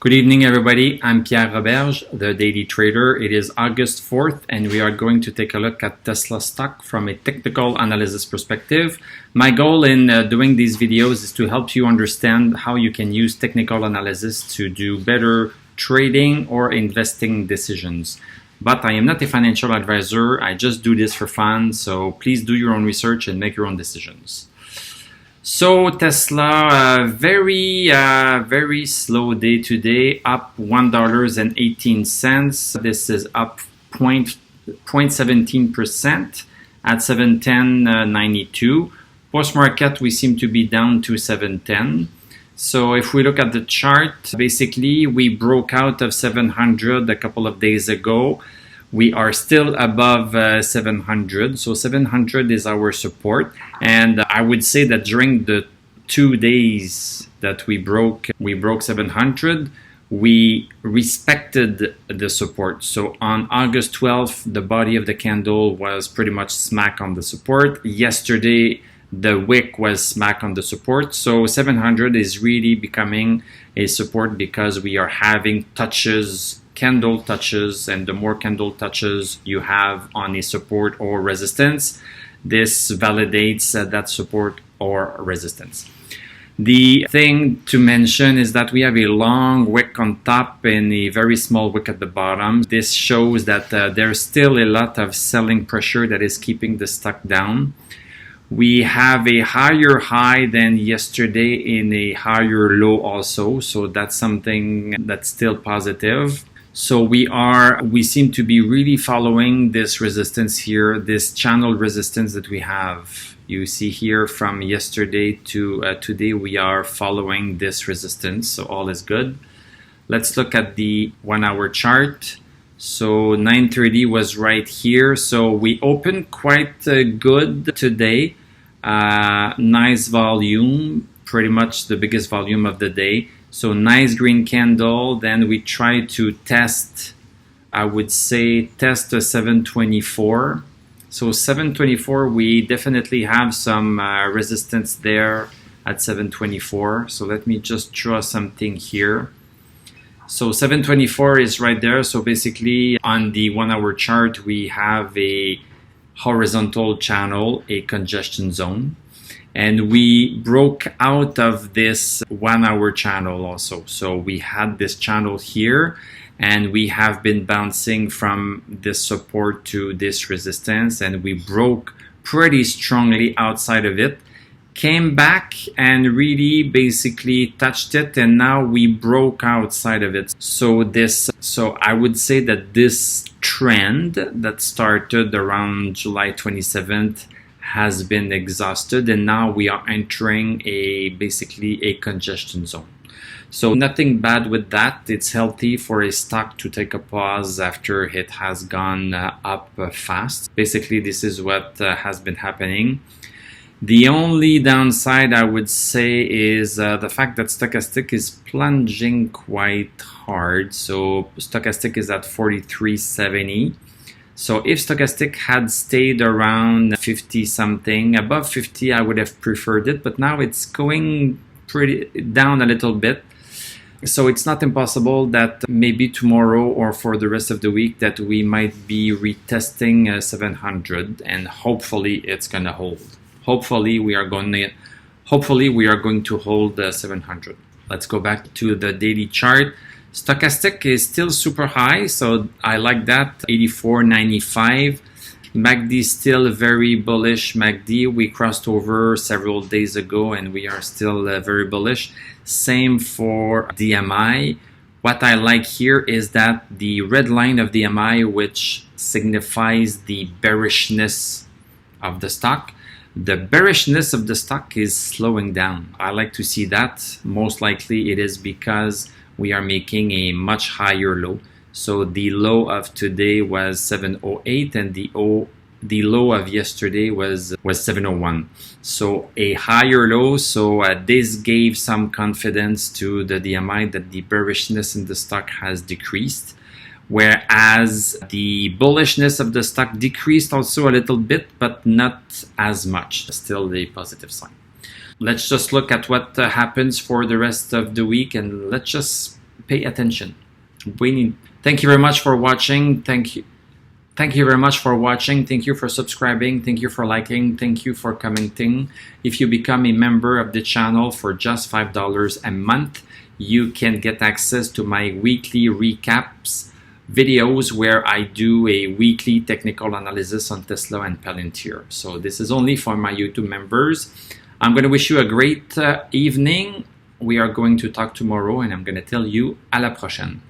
Good evening, everybody. I'm Pierre Roberge, the Daily Trader. It is August 4th, and we are going to take a look at Tesla stock from a technical analysis perspective. My goal in doing these videos is to help you understand how you can use technical analysis to do better trading or investing decisions. But I am not a financial advisor. I just do this for fun, so please do your own research and make your own decisions. So Tesla, very slow day today, up $1.18. This is up 0.17% at 710.92. Post-market, we seem to be down to 710. So if we look at the chart, basically we broke out of 700 a couple of days ago. We are still above 700, so 700 is our support. And I would say that during the 2 days that we broke 700, we respected the support. So on August 12th, the body of the candle was pretty much smack on the support. Yesterday, the wick was smack on the support. So 700 is really becoming a support because we are having candle touches, and the more candle touches you have on a support or resistance, this validates that support or resistance. The thing to mention is that we have a long wick on top and a very small wick at the bottom. This shows that there's still a lot of selling pressure that is keeping the stock down. We have a higher high than yesterday in a higher low also, so that's something that's still positive. So we seem to be really following this resistance here, this channel resistance that we have. You see here from yesterday to today, we are following this resistance, so all is good. Let's look at the 1 hour chart. So 930 was right here. So we opened quite good today. Nice volume, pretty much the biggest volume of the day. So nice green candle. Then we try to test, I would say, test the 724. So 724, we definitely have some resistance there at 724. So let me just draw something here. So 724 is right there. So basically on the 1 hour chart, we have a horizontal channel, a congestion zone. And we broke out of this 1 hour channel also. So we had this channel here, and we have been bouncing from this support to this resistance, and we broke pretty strongly outside of it, came back and really basically touched it, and now we broke outside of it. So I would say that this trend that started around July 27th has been exhausted, and now we are entering basically a congestion zone. So nothing bad with that. It's healthy for a stock to take a pause after it has gone up fast. Basically, this is what has been happening. The only downside I would say is the fact that stochastic is plunging quite hard. So stochastic is at 43.70. So if stochastic had stayed around 50 something, above 50, I would have preferred it, but now it's going pretty down a little bit. So it's not impossible that maybe tomorrow or for the rest of the week that we might be retesting 700, and hopefully it's gonna hold. Hopefully we are going to hold 700. Let's go back to the daily chart. Stochastic is still super high, so I like that, 84.95. MACD still very bullish. MACD, we crossed over several days ago, and we are still very bullish. Same for DMI. What I like here is that the red line of DMI, which signifies the bearishness of the stock, the bearishness of the stock is slowing down. I like to see that. Most likely it is because we are making a much higher low. So the low of today was 708, and the low of yesterday was 701. So a higher low. So this gave some confidence to the DMI that the bearishness in the stock has decreased, whereas the bullishness of the stock decreased also a little bit, but not as much. Still a positive sign. Let's just look at what happens for the rest of the week, and let's just pay attention. Thank you very much for watching. Thank you very much for watching. Thank you for subscribing. Thank you for liking. Thank you for commenting. If you become a member of the channel for just $5 a month, you can get access to my weekly recaps videos where I do a weekly technical analysis on Tesla and Palantir. So this is only for my YouTube members. I'm going to wish you a great evening. We are going to talk tomorrow, and I'm going to tell you à la prochaine.